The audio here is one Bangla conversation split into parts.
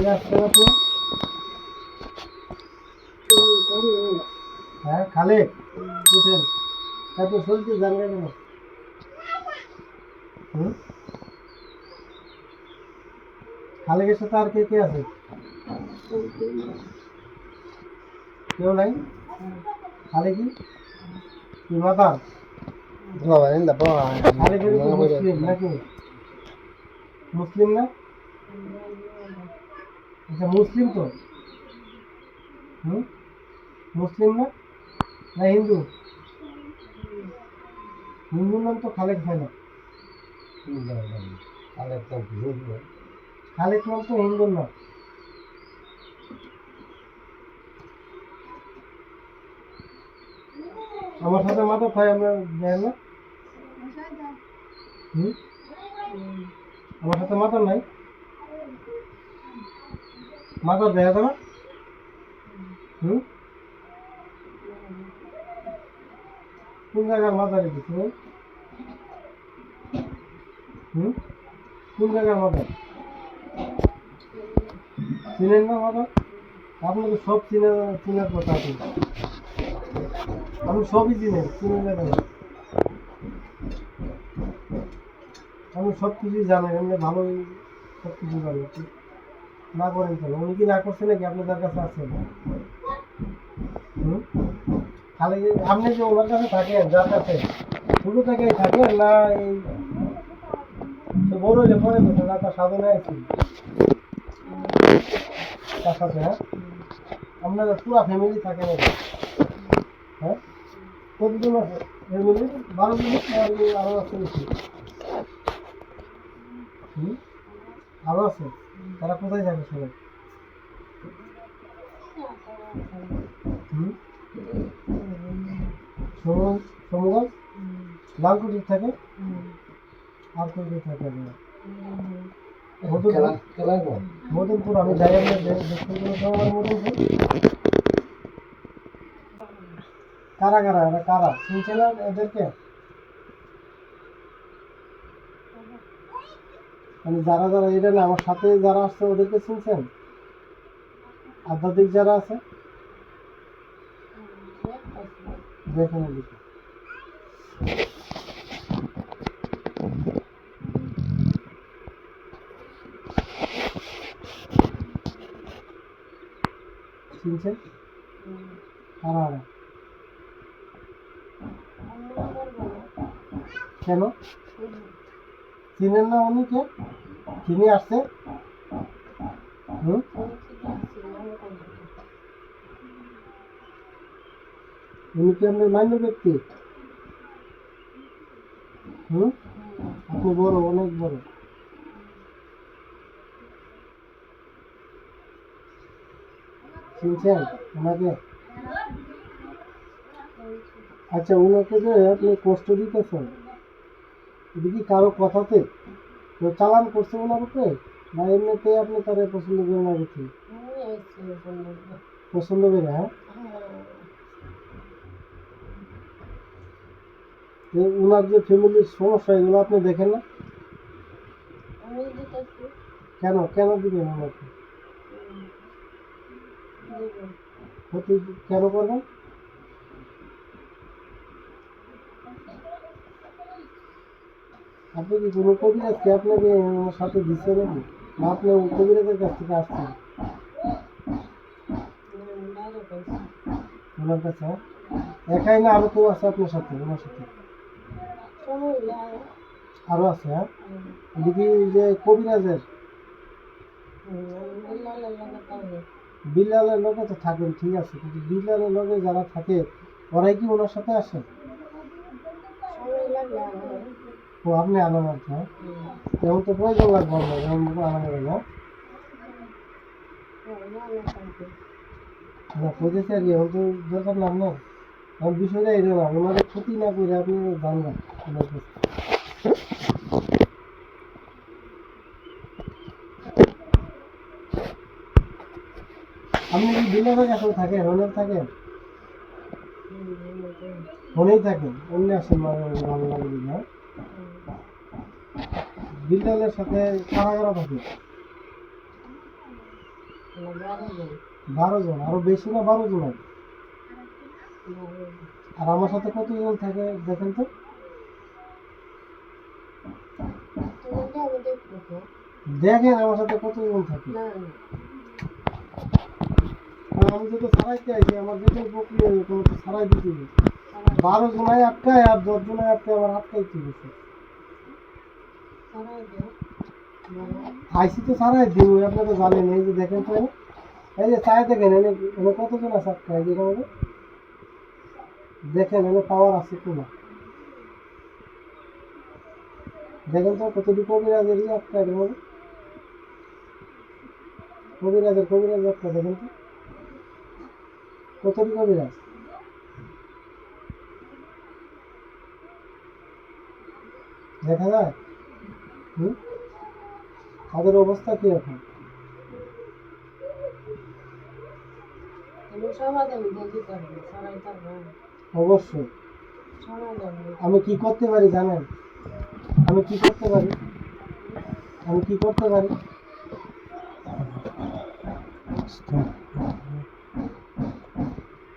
আসছেন আপনি? হ্যাঁ খালেক, উঠেন। তারপর চলতে জানবে কেন? হুম, খালেকের সাথে আর কে কে আছে? কেউ নাই? খালেক কি মাতার? খালেক তো মুসলিম নাকি? মুসলিম না? আচ্ছা মুসলিম তো? হুম, মুসলিম না? না হিন্দু? হিন্দুর নাম তো খালেক হয় না। খালেক নাম তো হিন্দুর নাম। আমার সাথে মাথা খাই আমরা দেয় না? হুম, আমার সাথে মাথা নাই? মাথা দেয়া যাবে? হুম, কোন জায়গার মাথা রেখেছি তুমি? হুম, কোন জায়গার মাথা? চিনেন না মাথা? আপনি তো সব চিনার কথা আছে। আমি সবই চিনেন, চিনেন না কেন? আমি সব কিছুই জানেন, এমনি ভালোই সব কিছু জানি। না করেন কেন? উনি কি না করছে নাকি আপনাদের কাছে আছেন? হুম, খালি আপনি যে ওনার কাছে থাকেন, যার কাছে শুরু থেকেই থাকেন না এই সে বড় হইলে পরে বলছে না তার সাধনে আছি তার সাথে? হ্যাঁ, আপনারা পুরা ফ্যামিলি থাকেন এখানে? হ্যাঁ, কতজন আছে ফ্যামিলি? 12 জন আরো আছে বেশি? হুম, আরো আছে? তারা কোথায় থাকে সবাই? হুম, সমগঞ্জ লালকুটির থাকে? আর কোথায় থাকে আপনারা? মদনপুর আমি যাই আমার মদনপুর। কারা কারা এরা কারা শুনছে না এদেরকে? মানে যারা যারা এটা না আমার সাথে যারা আসছে ওদেরকে শুনছেন? আধ্যাত্মিক যারা আছে দেখেন ওদিকে শুনছেন? কারা কারা? কেন চিনেন না? উনি কে? চিনি আসছে? হুম, উনি কি আপনার মান্য ব্যক্তি? হুম, আপনি বড়, অনেক বড়। চিনছেন ওনাকে? আচ্ছা ওনাকে যে আপনি কষ্ট দিতেছেন এটা কি কারো কথাতে কেউ চালান করছে ওনার উপরে, না এমনিতে আপনি তারা পছন্দ করে না কিছু? পছন্দ করে? হ্যাঁ, তো ওনার যে ফ্যামিলির সমস্যা এগুলো আপনি দেখেন না? কেন কেন দিবেন ওনাকে? ক্ষতি কেন করবেন? আপনি কি কোনো কবিরাজকে আপনাকে ওনার সাথে দিচ্ছে নাকি, না আপনি ওই কবিরাজের কাছ থেকে আসছেন ওনার কাছে? হ্যাঁ, একাই না আরো কেউ আছে আপনার সাথে ওনার সাথে? আরো আছে? হ্যাঁ, এদিকে যে কবিরাজের বিল্লালের লগে তো থাকেন ঠিক আছে, কিন্তু বিল্লালের লগে যারা থাকে ওরাই কি ওনার সাথে আসে? ও আপনি আনান আর কি? হ্যাঁ, যেমন তো প্রয়োজন লাগবে না যেমন আনা যাবে না। না বুঝেছি আর কি, এখন তো দরকার না আপনার। আমার বিষয়টা এটা না, ওনাদের ক্ষতি না করে আপনি জানবেন ওনার কাছে। আপনি কি বিল্লালের কাছে থাকেন? ওনার থাকেন? ফোনেই থাকেন? এমনি আসেন মাঝে মাঝে ভালো লাগে দিদি? হ্যাঁ, বিল্লালের সাথে কারা কারা থাকে? 12 জন, আরো বেশি না 12 জন? আর আমার সাথে কতজন থাকে দেখেন তো। দেখেন আমার সাথে কতজন থাকে। আমি যদি ছাড়াইতে আইছি, আমার যেখানে প্রক্রিয়া কোনো তো ছাড়াই দিতে হবে। 12 জনায় আটকায় আর 10 জনায় আটকায় আমার আটকাইতে গেছে। আইসি তো ছাড়াই দিব, আপনি তো জানেন। এই যে দেখেন তো, এই যে চায় দেখেন এনে এনে কতজন আছে আটকায়, যেখানে দেখেন এনে পাওয়ার আছে কিনা দেখেন তো। কতটুকু কবিরাজেরই আটকায় এর মধ্যে, কবিরাজের আটকায় দেখেন তো কতটুকু কবিরাজ। দেখা যায়। তাদের অবস্থা কি এখন? অবশ্যই। আমি কি করতে পারি জানেন? আমি কি করতে পারি?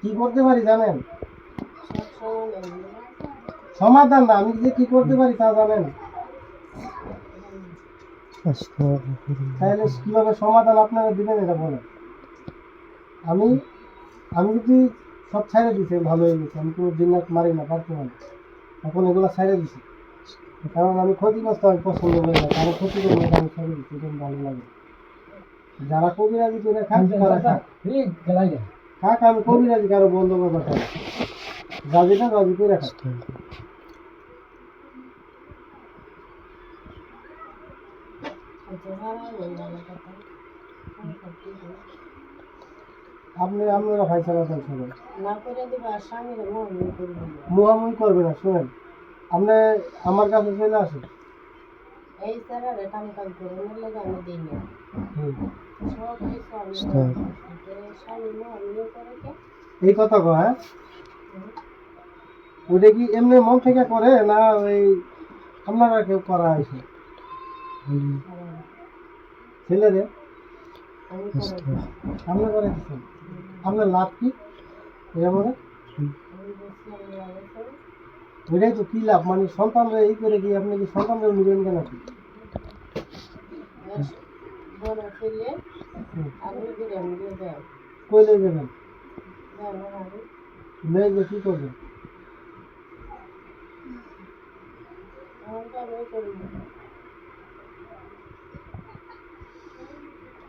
কি করতে পারি জানেন? সমাধান না, আমি যে কি করতে পারি তা জানেন? তাহলে কিভাবে সমাধান আপনারা দিবেন এটা বলেন। আমি আমি যদি সব ছাইড়ে দিছি, ভালো হয়ে গেছে। আমি কোনো জিন্নাত মারি না, পারতে না। এখন এগুলো ছাইড়ে দিছি, কারণ আমি ক্ষতিগ্রস্ত, আমি পছন্দ করি না। কারো ক্ষতি করবো আমি ছেড়ে দিচ্ছি, এটা ভালো লাগে। যারা কবিরাজি করে খাক তারা খাক। আমি কবিরাজি কারো বন্ধ করবো খাই, রাজিটা রাজি করে খাক। আপনারা ফাইসালা দেন সবাই, মুহামুহি করবে না। শুনেন, আপনি আমার কাছে চলে আসেন। এই কথা কয়, হ্যাঁ? ওইটা কি এমনি মন থেকে করে না ওই আপনারা কেউ করা হয়েছে ছেলেরে? আপনি করে দিচ্ছেন, আপনার লাভ কি এটা বলে? ওইটাই তো কি লাভ, মানে সন্তানরা এই করে কি আপনি কি সন্তানরা মিলেন কেন? কি কইলে দেবেন, মেয়ে কি করবেন?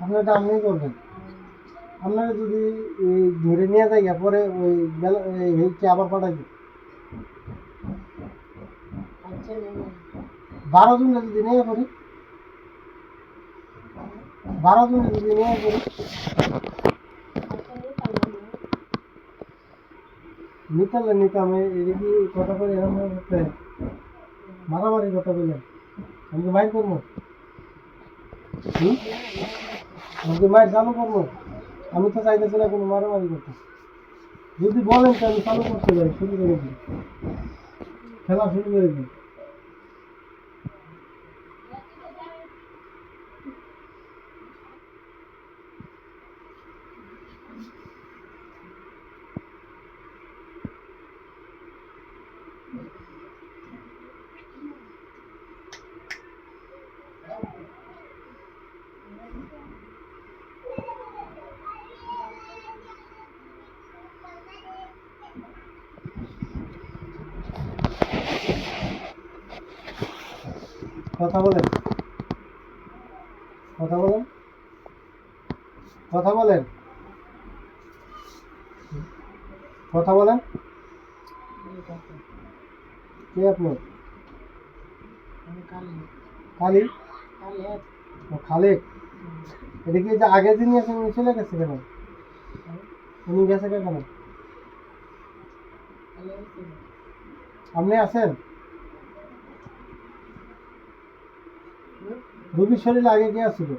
আপনার এটা আপনি করবেন। আপনারা যদি ধরে নিয়ে যাই পরে ওই বেলা আবার পাঠাইবে। 12 জন যদি নিয়ে করি, 12 জন যদি নিয়ে করি, নিতালে নিতাম। এটা কি কথা করে এরকম করতে মারামারি কথা বললেন? আমি কি মাইর করবো? আমি কি মাইর চালু করবো? আমি তো চাইতেছি না কোনো মারামারি করতে। যদি বলেন তো আমি চালু করতে পারি, শুরু করে দিই, খেলা শুরু করে দিই। কথা বলেন, কথা বলেন, কথা বলেন, কথা বলেন। কে আপনি? কালী? ও খালেক। এটা কি যে আগে যিনি আছেন উনি চলে গেছে কেন? উনি গেছে কেন? আপনি আছেন? রুবির শরীরে আগে কে আসছিল?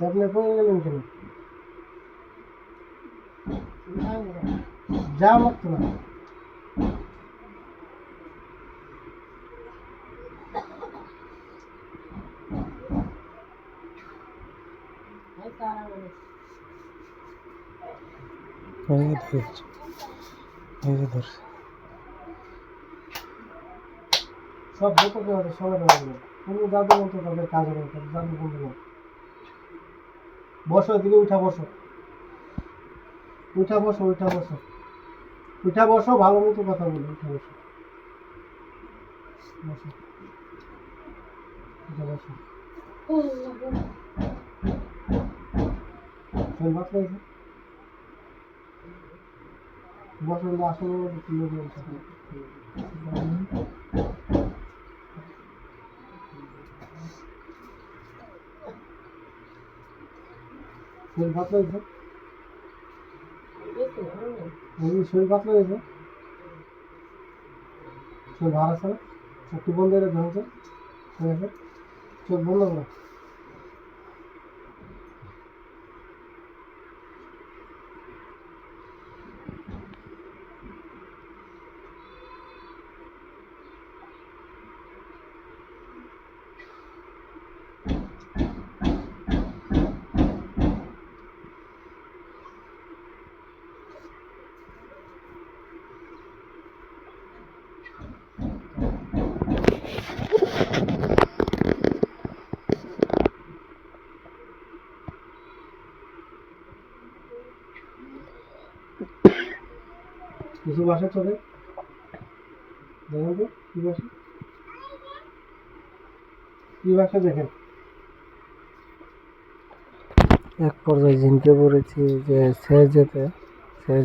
আপনি কই গেলেন কেন? যাওয়া লাগতো না। সব যত সমাধান করবে। তুমি জাদু মন্ত্র তাদের কাজ হবে, জাদু বলবে। বসো, এদিকে উঠা বসো, উঠা বসো, উঠা বসো, উঠা বসো, ভালো মতো কথা বলো, উঠা বসো, বসো, উঠা বসো। শরীর ভাত লাগছে? বসো, আসলে তুলে দিয়ে শরীর ভাত লাগছে? শরীর ভাত লাগছে? চোখ ভার আছে না? চোখটি বন্ধ করে ধরছে, ঠিক আছে? চোখ বন্ধ করো। কিছু বাসা চলে দেখেন তো, কি বাসা, কি বাসা দেখেন। এক পর্যায়ে জিনকে বলেছি যে সে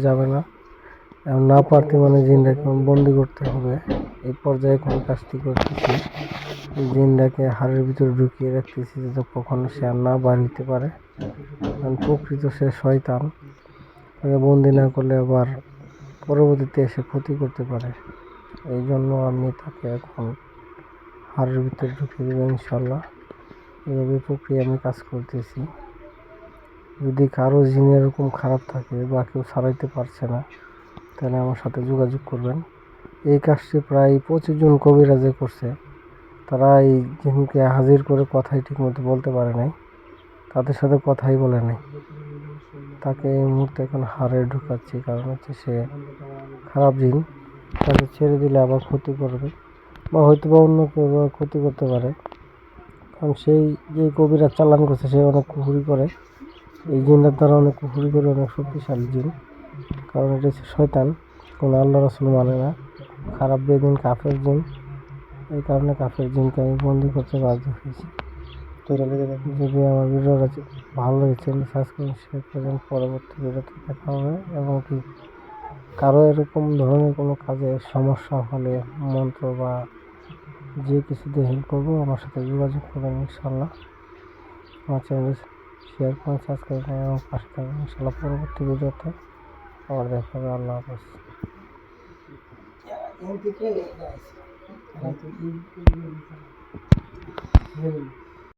যাবে না, না পারতে মানে জিনটাকে বন্দি করতে হবে। এই পর্যায়ে কোন কাজটি করতেছি, জিনটাকে হাড়ের ভিতরে ঢুকিয়ে রাখতেছি যাতে কখনো সে আর না বার হইতে পারে। কারণ প্রকৃত সে শয়তান, তাকে বন্দি না করলে আবার পরবর্তীতে এসে ক্ষতি করতে পারে। এই জন্য আমি তাকে এখন হাড়ের ভিতরে ঢুকিয়ে দেবো ইনশাল্লাহ। এভাবে প্রক্রিয়া আমি কাজ করতেছি। যদি কারো জিন এরকম খারাপ থাকে বা কেউ ছাড়াইতে পারছে না, তাহলে আমার সাথে যোগাযোগ করবেন। এই কাজটি প্রায় 25 জন কবিরাজে করছে। তারা এই জিনকে হাজির করে কথাই ঠিকমতো বলতে পারে নাই, তাদের সাথে কথাই বলে নাই। তাকে এই মুহূর্তে এখন হাড়ে ঢুকাচ্ছি, কারণ হচ্ছে সে খারাপ জিন, তাকে ছেড়ে দিলে আবার ক্ষতি করবে বা হয়তো বা অন্য কেউ ক্ষতি করতে পারে। কারণ সেই যে কবিরাজ চালান করছে সে অনেক কুহুরি করে, এই জিনের দ্বারা অনেক কুহুরি করে, অনেক শক্তিশালী জিন। কারণ এটা হচ্ছে শয়তান, কোনো আল্লাহ রাসূল মানে না, খারাপ বেদিন কাফের জিন। এই কারণে কাফের জিনকে আমি বন্দি করতে বাধ্য হয়েছি। যদি আমার ভিডিওটা ভালো লাগে চ্যানেল সাবস্ক্রাইব শেয়ার করেন। পরবর্তী ভিডিওতে দেখা হবে। এবং কি কারো এরকম ধরনের কোনো কাজে সমস্যা হলে মন্ত্র বা যে কিছুতে হেল্প করবো, আমার সাথে যোগাযোগ করবেন ইনশাল্লাহ। আমার চ্যানেল শেয়ার করুন, সাবস্ক্রাইব করুন এবং পাশে থাকবেন ইনশাল্লাহ। পরবর্তী ভিডিওতে আবার দেখা হবে। আল্লাহ হাফেজ।